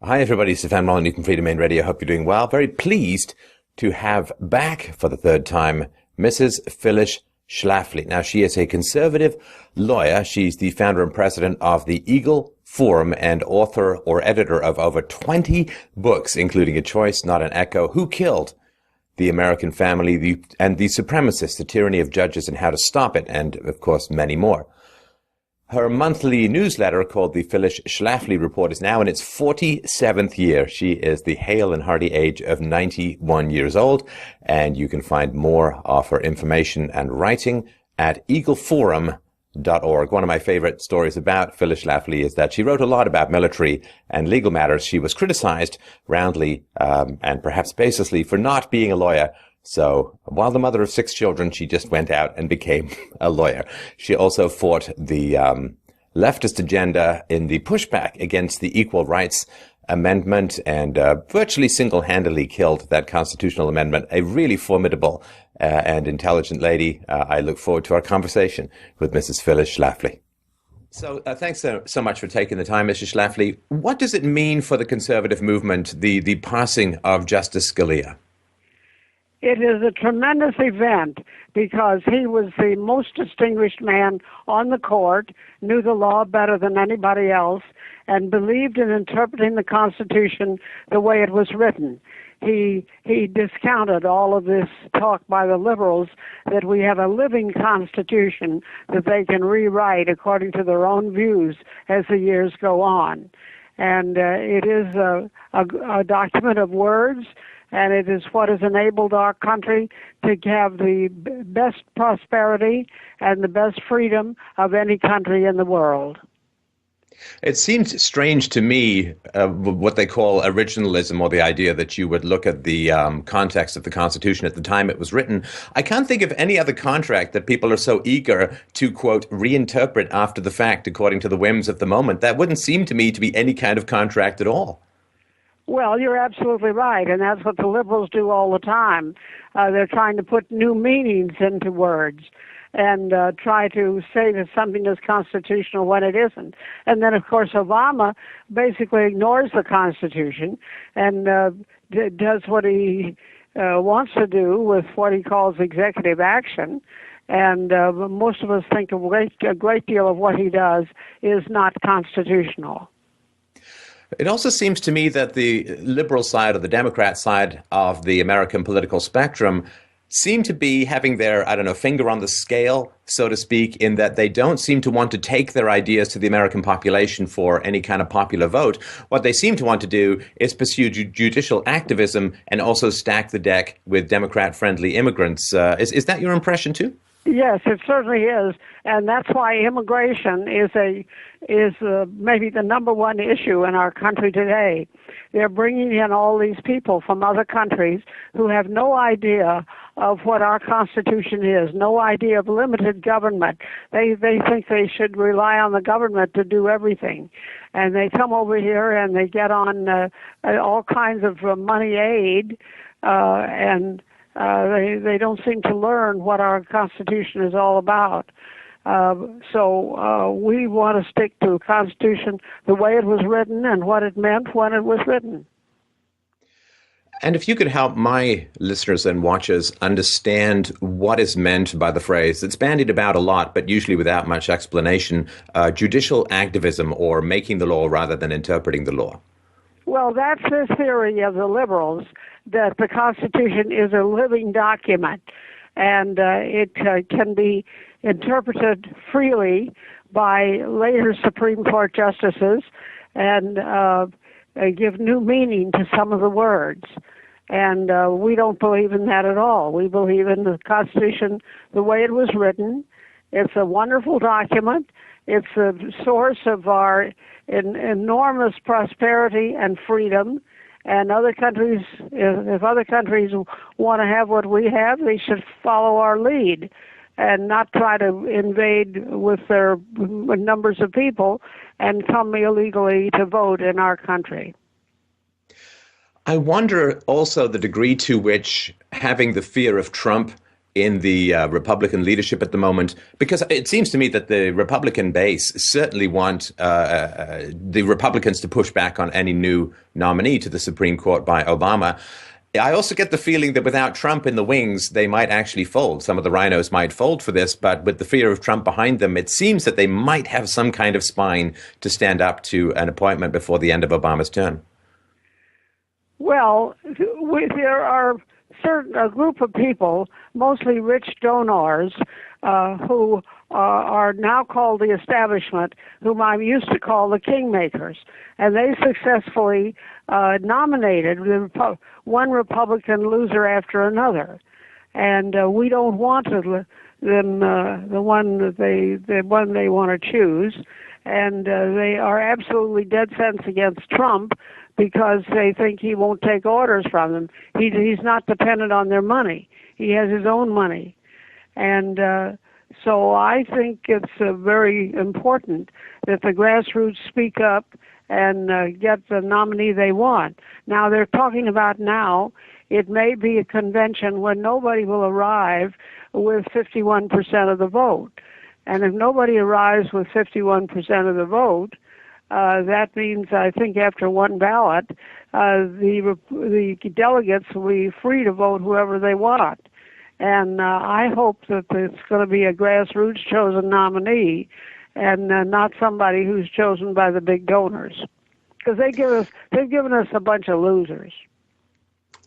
Hi, everybody. Stefan, Molyneux from Freedom Main Radio. Hope you're doing well. Very pleased to have back for the third time Mrs. Phyllis Schlafly. Now, she is a conservative lawyer. She's the founder and president of the Eagle Forum and author or editor of over 20 books, including A Choice, Not an Echo, Who Killed the American Family, and The Supremacists, The Tyranny of Judges and How to Stop It, and, of course, many more. Her monthly newsletter called the Phyllis Schlafly Report is now in its 47th year. She is the hale and hearty age of 91 years old, and you can find more of her information and writing at eagleforum.org. One of my favorite stories about Phyllis Schlafly is that she wrote a lot about military and legal matters. She was criticized roundly and perhaps baselessly for not being a lawyer. So while the mother of 6 children, she just went out and became a lawyer. She also fought the leftist agenda in the pushback against the Equal Rights Amendment and virtually single-handedly killed that constitutional amendment. A really formidable and intelligent lady. I look forward to our conversation with Mrs. Phyllis Schlafly. So thanks so much for taking the time, Mrs. Schlafly. What does it mean for the conservative movement, the passing of Justice Scalia? It is a tremendous event because he was the most distinguished man on the court, knew the law better than anybody else, and believed in interpreting the Constitution the way it was written. He discounted all of this talk by the liberals that we have a living Constitution that they can rewrite according to their own views as the years go on. And it is a document of words, and it is what has enabled our country to have the best prosperity and the best freedom of any country in the world. It seems strange to me what they call originalism, or the idea that you would look at the context of the Constitution at the time it was written. I can't think of any other contract that people are so eager to, quote, reinterpret after the fact according to the whims of the moment. That wouldn't seem to me to be any kind of contract at all. Well, you're absolutely right, and that's what the liberals do all the time. They're trying to put new meanings into words and try to say that something is constitutional when it isn't. And then, of course, Obama basically ignores the Constitution and does what he wants to do with what he calls executive action. And most of us think a great deal of what he does is not constitutional. It also seems to me that the liberal side or the Democrat side of the American political spectrum seem to be having their, finger on the scale, so to speak, in that they don't seem to want to take their ideas to the American population for any kind of popular vote. What they seem to want to do is pursue judicial activism and also stack the deck with Democrat-friendly immigrants. Is that your impression too? Yes, it certainly is, and that's why immigration is maybe the number one issue in our country today. They're bringing in all these people from other countries who have no idea of what our Constitution is, no idea of limited government. They think they should rely on the government to do everything, and they come over here and they get on all kinds of money aid and. They don't seem to learn what our Constitution is all about. So we want to stick to the Constitution the way it was written and what it meant when it was written. And if you could help my listeners and watchers understand what is meant by the phrase that's bandied about a lot, but usually without much explanation, judicial activism, or making the law rather than interpreting the law. Well, that's the theory of the liberals, that the Constitution is a living document, and it can be interpreted freely by later Supreme Court justices and give new meaning to some of the words. And we don't believe in that at all. We believe in the Constitution the way it was written. It's a wonderful document. It's a source of our enormous prosperity and freedom. And other countries, if other countries want to have what we have, they should follow our lead and not try to invade with their numbers of people and come illegally to vote in our country. I wonder also the degree to which having the fear of Trump in the Republican leadership at the moment? Because it seems to me that the Republican base certainly want the Republicans to push back on any new nominee to the Supreme Court by Obama. I also get the feeling that without Trump in the wings, they might actually fold. Some of the rhinos might fold for this, but with the fear of Trump behind them, it seems that they might have some kind of spine to stand up to an appointment before the end of Obama's term. Well, there are a group of people, mostly rich donors, who are now called the establishment, whom I used to call the kingmakers. And they successfully nominated one Republican loser after another. And we don't want them the one they want to choose. And they are absolutely dead set against Trump because they think he won't take orders from them. He's not dependent on their money. He has his own money. And so I think it's very important that the grassroots speak up and get the nominee they want. Now, they're talking about it may be a convention when nobody will arrive with 51% of the vote. And if nobody arrives with 51% of the vote, that means, I think, after one ballot, the delegates will be free to vote whoever they want. And I hope that it's going to be a grassroots chosen nominee and not somebody who's chosen by the big donors. Because they've given us a bunch of losers.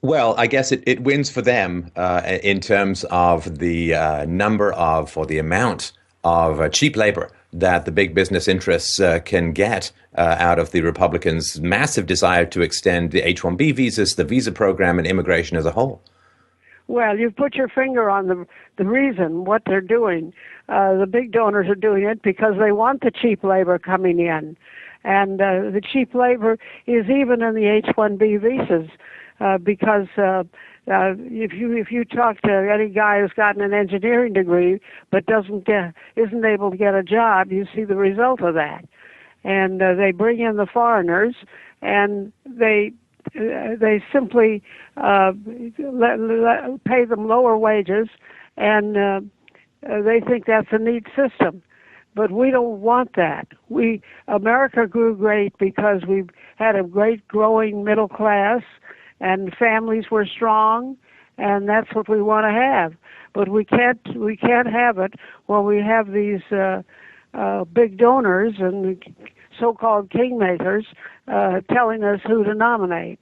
Well, I guess it wins for them in terms of the number of, or the amount of cheap labor that the big business interests can get out of the Republicans' massive desire to extend the H-1B visas, the visa program, and immigration as a whole. Well, you've put your finger on the reason, what they're doing. The big donors are doing it because they want the cheap labor coming in. And the cheap labor is even in the H-1B visas because if you talk to any guy who's gotten an engineering degree but isn't able to get a job, you see the result of that. And they bring in the foreigners, and they simply pay them lower wages, and they think that's a neat system. But we don't want that. America grew great because we had a great growing middle class, and families were strong, and that's what we want to have. But we can't have it when we have these big donors and so-called kingmakers telling us who to nominate.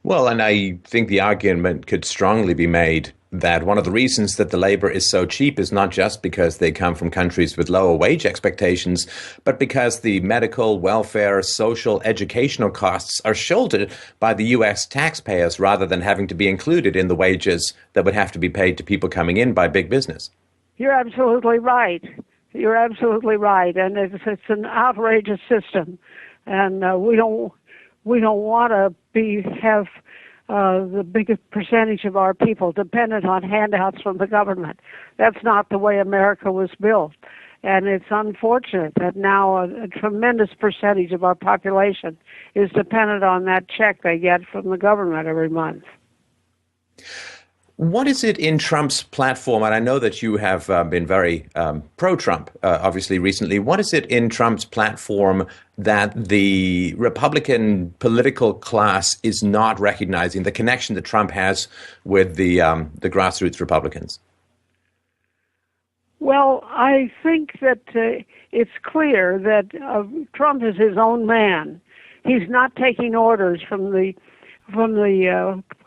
Well, and I think the argument could strongly be made that one of the reasons that the labor is so cheap is not just because they come from countries with lower wage expectations, but because the medical, welfare, social, educational costs are shouldered by the U.S. taxpayers rather than having to be included in the wages that would have to be paid to people coming in by big business. You're absolutely right. You're absolutely right, and it's an outrageous system, and we don't want to have the biggest percentage of our people dependent on handouts from the government. That's not the way America was built, and it's unfortunate that now a tremendous percentage of our population is dependent on that check they get from the government every month. What is it in Trump's platform? And I know that you have been very pro-Trump, obviously, recently. What is it in Trump's platform that the Republican political class is not recognizing, the connection that Trump has with the grassroots Republicans? Well, I think that it's clear that Trump is his own man. He's not taking orders from the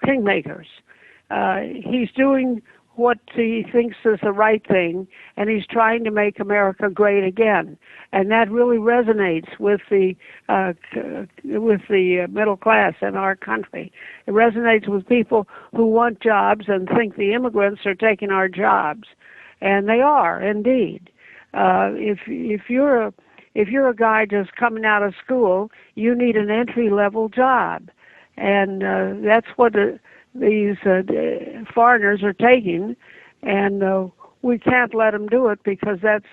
kingmakers. He's doing what he thinks is the right thing, and he's trying to make America great again. And that really resonates with the middle class in our country. It resonates with people who want jobs and think the immigrants are taking our jobs, and they are indeed. If you're a guy just coming out of school, you need an entry-level job, and that's what these foreigners are taking, and we can't let them do it because that's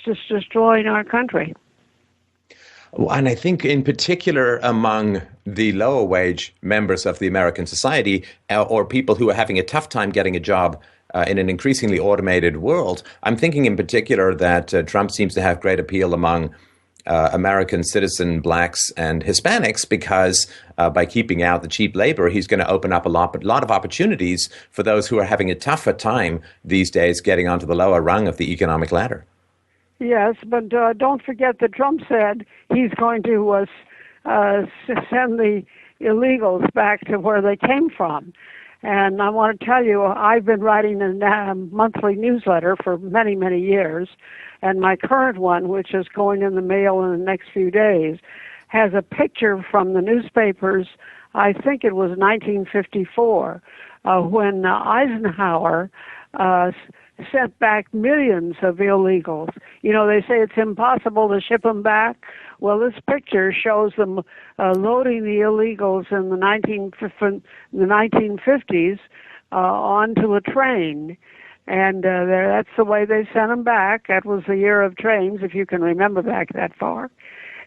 just destroying our country. And I think in particular among the lower wage members of the American society, or people who are having a tough time getting a job in an increasingly automated world, I'm thinking in particular that Trump seems to have great appeal among American citizen blacks and Hispanics because by keeping out the cheap labor, he's going to open up a lot of opportunities for those who are having a tougher time these days getting onto the lower rung of the economic ladder. Yes, but don't forget that Trump said he's going to send the illegals back to where they came from. And I want to tell you, I've been writing a monthly newsletter for many, many years, and my current one, which is going in the mail in the next few days, has a picture from the newspapers, I think it was 1954, when Eisenhower sent back millions of illegals. You know, they say it's impossible to ship them back. Well, this picture shows them loading the illegals in the 1950s onto a train. And that's the way they sent them back. That was the year of trains, if you can remember back that far.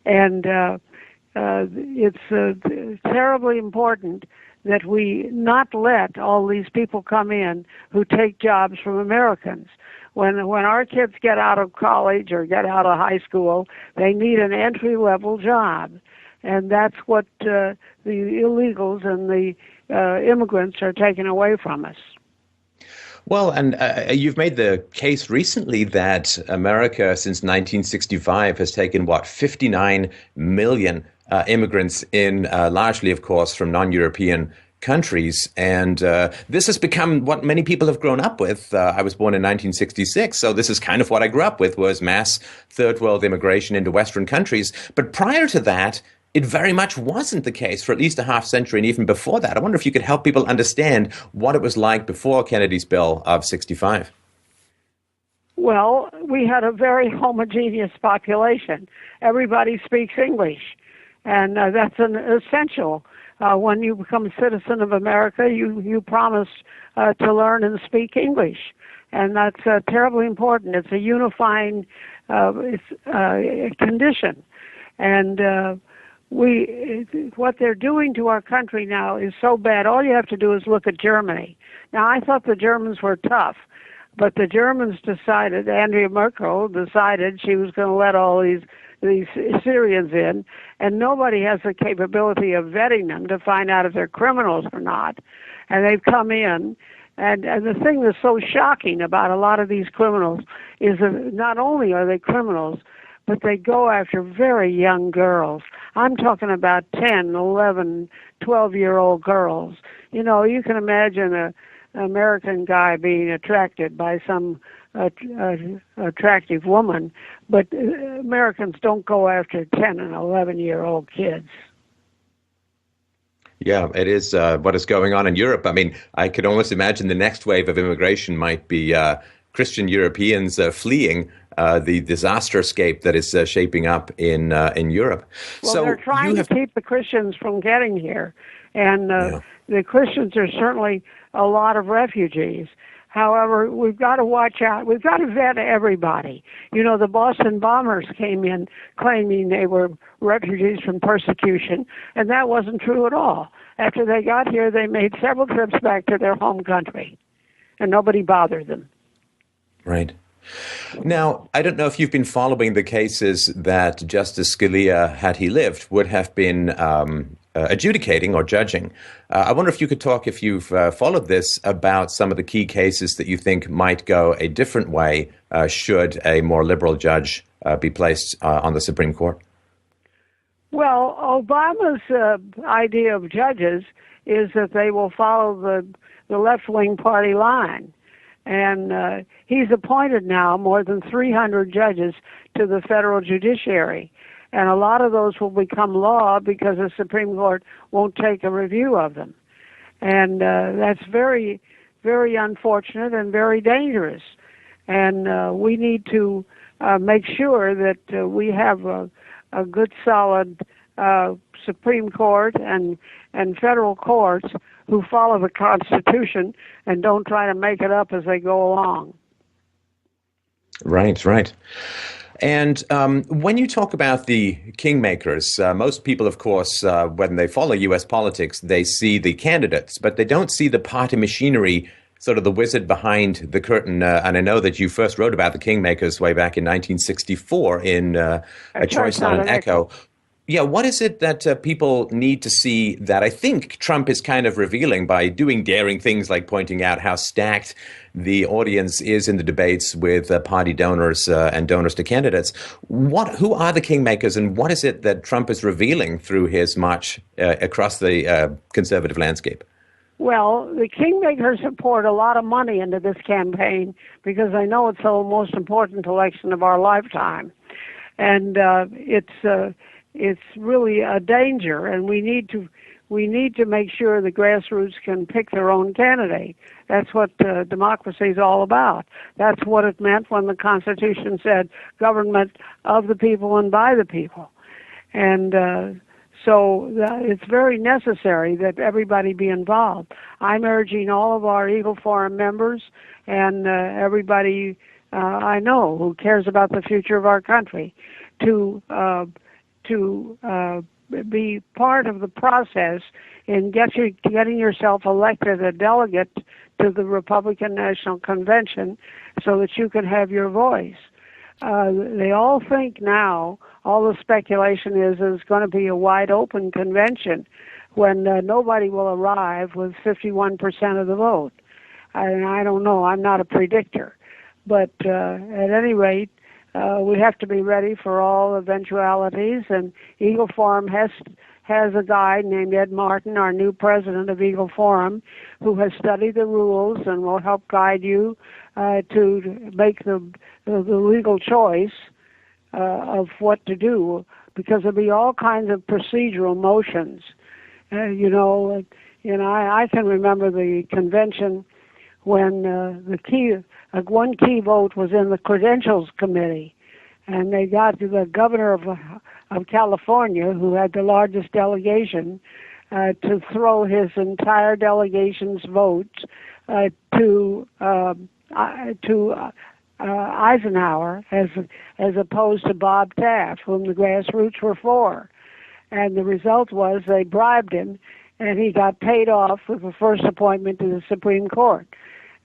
And it's terribly important that we not let all these people come in who take jobs from Americans. When our kids get out of college or get out of high school, they need an entry-level job. And that's what the illegals and the immigrants are taking away from us. Well, and you've made the case recently that America since 1965 has taken, 59 million immigrants in, largely, of course, from non-European countries. And this has become what many people have grown up with. I was born in 1966, so this is kind of what I grew up with, was mass third world immigration into Western countries. But prior to that, it very much wasn't the case for at least a half century, and even before that. I wonder if you could help people understand what it was like before Kennedy's bill of 65. Well, we had a very homogeneous population. Everybody speaks English, and that's an essential. When you become a citizen of America, you promise to learn and speak English, and that's terribly important. It's a unifying condition, and what they're doing to our country now is so bad. All you have to do is look at Germany. Now, I thought the Germans were tough, but the Germans decided, Angela Merkel decided she was going to let all these Syrians in, and nobody has the capability of vetting them to find out if they're criminals or not. And they've come in, and the thing that's so shocking about a lot of these criminals is that not only are they criminals, but they go after very young girls. I'm talking about 10, 11, 12-year-old girls. You know, you can imagine an American guy being attracted by some attractive woman, but Americans don't go after 10 and 11-year-old kids. Yeah, it is what is going on in Europe. I mean, I could almost imagine the next wave of immigration might be Christian Europeans fleeing the disasterscape that is shaping up in Europe. Well, so they're trying to keep the Christians from getting here, and the Christians are certainly a lot of refugees. However, we've got to watch out. We've got to vet everybody. You know, the Boston bombers came in claiming they were refugees from persecution, and that wasn't true at all. After they got here, they made several trips back to their home country, and nobody bothered them. Right. Now, I don't know if you've been following the cases that Justice Scalia, had he lived, would have been adjudicating or judging. I wonder if you could talk, if you've followed this, about some of the key cases that you think might go a different way should a more liberal judge be placed on the Supreme Court. Well, Obama's idea of judges is that they will follow the left-wing party line. And he's appointed now more than 300 judges to the federal judiciary. And a lot of those will become law because the Supreme Court won't take a review of them. And that's very, very unfortunate and very dangerous. And we need to make sure that we have a good, solid Supreme Court and federal courts who follow the Constitution and don't try to make it up as they go along. Right, right. And when you talk about the kingmakers, most people, of course, when they follow U.S. politics, they see the candidates, but they don't see the party machinery, sort of the wizard behind the curtain. And I know that you first wrote about the kingmakers way back in 1964 in A Choice, Not an Echo. Yeah, what is it that people need to see that I think Trump is kind of revealing by doing daring things like pointing out how stacked the audience is in the debates with party donors and donors to candidates? Who are the kingmakers, and what is it that Trump is revealing through his march across the conservative landscape? Well, the kingmakers have poured a lot of money into this campaign because they know it's the most important election of our lifetime, and it's really a danger, and we need to make sure the grassroots can pick their own candidate. That's what democracy is all about. That's what it meant when the Constitution said government of the people and by the people. And so it's very necessary that everybody be involved. I'm urging all of our Eagle Forum members and everybody I know who cares about the future of our country to be part of the process in getting yourself elected a delegate to the Republican National Convention so that you can have your voice. They all think now, all the speculation is it's going to be a wide open convention when nobody will arrive with 51% of the vote. And I don't know, I'm not a predictor. But at any rate, we have to be ready for all eventualities, and Eagle Forum has a guy named Ed Martin, our new president of Eagle Forum, who has studied the rules and will help guide you to make the legal choice of what to do, because there'll be all kinds of procedural motions. I can remember the convention when one key vote was in the Credentials Committee, and they got the governor of California, who had the largest delegation, to throw his entire delegation's vote to Eisenhower as opposed to Bob Taft, whom the grassroots were for. And the result was they bribed him, and he got paid off with the first appointment to the Supreme Court.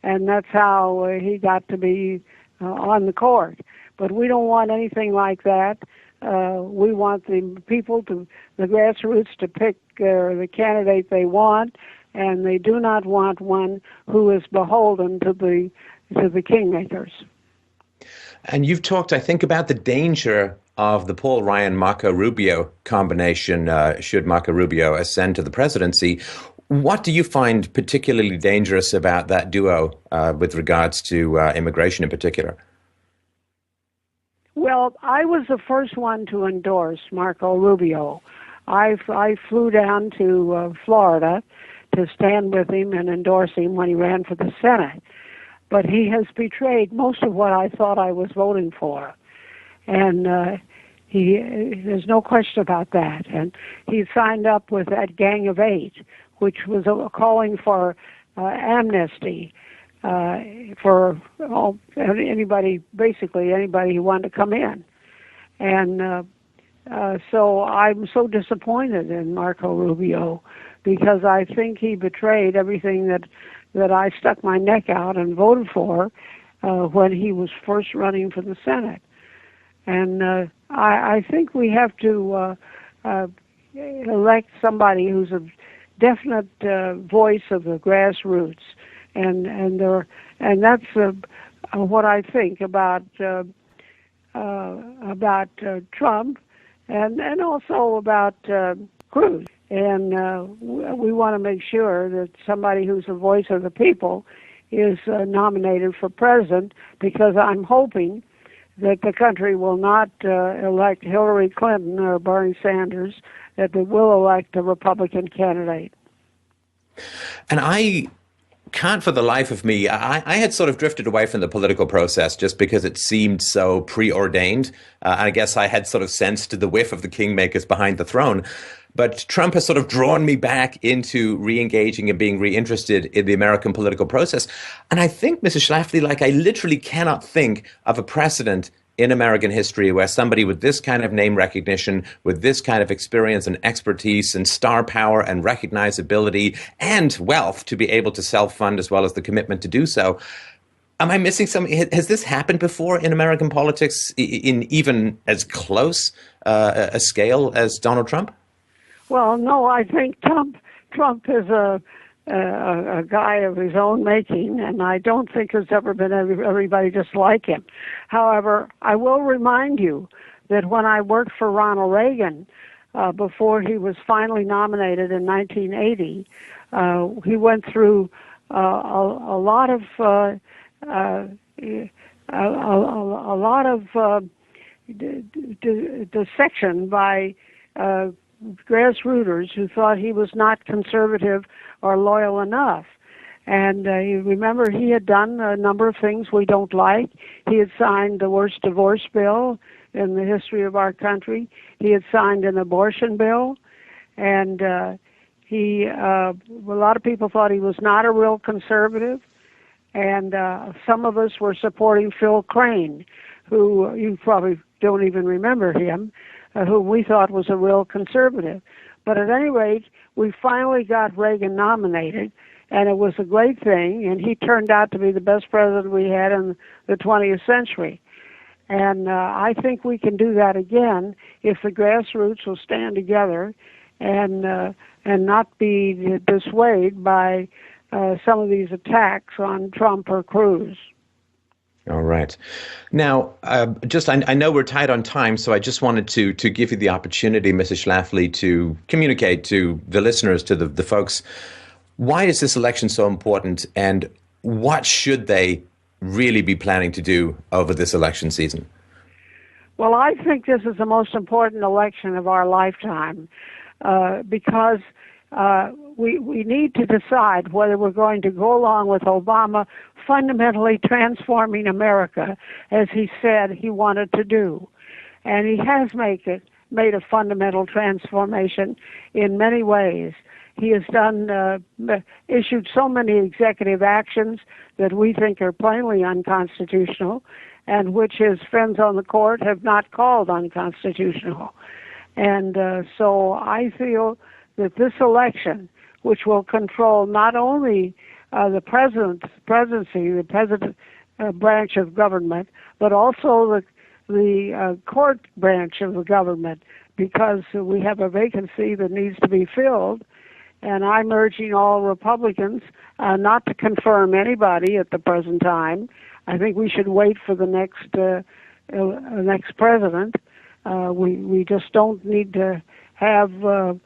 And that's how he got to be on the court. But we don't want anything like that. We want the people, the grassroots, to pick the candidate they want, and they do not want one who is beholden to the kingmakers. And you've talked, I think, about the danger of the Paul Ryan-Marco Rubio combination should Marco Rubio ascend to the presidency. What do you find particularly dangerous about that duo with regards to immigration in particular? Well, I was the first one to endorse Marco Rubio. I flew down to Florida to stand with him and endorse him when he ran for the Senate. But he has betrayed most of what I thought I was voting for. And there's no question about that. And he signed up with that Gang of Eight, which was calling for amnesty for anybody who wanted to come in. And so I'm so disappointed in Marco Rubio because I think he betrayed everything that I stuck my neck out and voted for when he was first running for the Senate. And I think we have to elect somebody who's a definite voice of the grassroots, and that's what I think about Trump, and also about Cruz. And we want to make sure that somebody who's the voice of the people is nominated for president, because I'm hoping that the country will not elect Hillary Clinton or Bernie Sanders, that they will elect a Republican candidate. And I can't for the life of me, I had sort of drifted away from the political process just because it seemed so preordained. I guess I had sort of sensed the whiff of the kingmakers behind the throne. But Trump has sort of drawn me back into re-engaging and being reinterested in the American political process. And I think, Mrs. Schlafly, I literally cannot think of a precedent in American history where somebody with this kind of name recognition, with this kind of experience and expertise and star power and recognizability and wealth to be able to self-fund as well as the commitment to do so. Am I missing something? Has this happened before in American politics in even as close a scale as Donald Trump? Well, no, I think Trump is a guy of his own making, and I don't think there's ever been everybody just like him. However, I will remind you that when I worked for Ronald Reagan, before he was finally nominated in 1980, he went through a lot of dissection by grassrooters who thought he was not conservative or loyal enough. And you remember he had done a number of things we don't like. He had signed the worst divorce bill in the history of our country. He had signed an abortion bill. And a lot of people thought he was not a real conservative. And some of us were supporting Phil Crane, who you probably don't even remember him, who we thought was a real conservative. But at any rate, we finally got Reagan nominated, and it was a great thing, and he turned out to be the best president we had in the 20th century. And I think we can do that again if the grassroots will stand together and not be dissuaded by some of these attacks on Trump or Cruz. All right. Now, I know we're tight on time, so I just wanted to give you the opportunity, Mrs. Schlafly, to communicate to the listeners, to the folks, why is this election so important, and what should they really be planning to do over this election season? Well, I think this is the most important election of our lifetime because we need to decide whether we're going to go along with Obama fundamentally transforming America, as he said he wanted to do. And he has made a fundamental transformation in many ways. He has issued so many executive actions that we think are plainly unconstitutional, and which his friends on the court have not called unconstitutional. And so I feel that this election, which will control not only the presidency, the president branch of government, but also the court branch of the government, because we have a vacancy that needs to be filled. And I'm urging all Republicans not to confirm anybody at the present time. I think we should wait for the next president. We just don't need to have a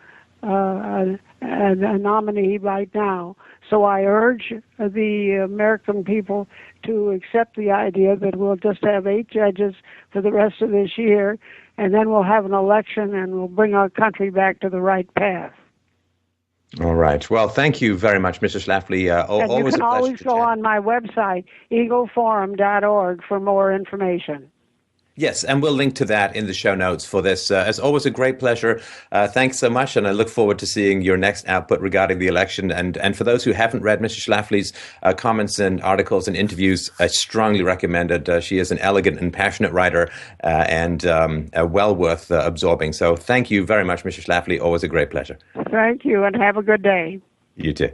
nominee right now. So I urge the American people to accept the idea that we'll just have 8 judges for the rest of this year, and then we'll have an election and we'll bring our country back to the right path. All right. Well, thank you very much, Mr. Schlafly. And you can always go on my website, eagleforum.org, for more information. Yes, and we'll link to that in the show notes for this. As always, a great pleasure. Thanks so much, and I look forward to seeing your next output regarding the election. And for those who haven't read Mr. Schlafly's comments and articles and interviews, I strongly recommend it. She is an elegant and passionate writer and well worth absorbing. So thank you very much, Mr. Schlafly. Always a great pleasure. Thank you, and have a good day. You too.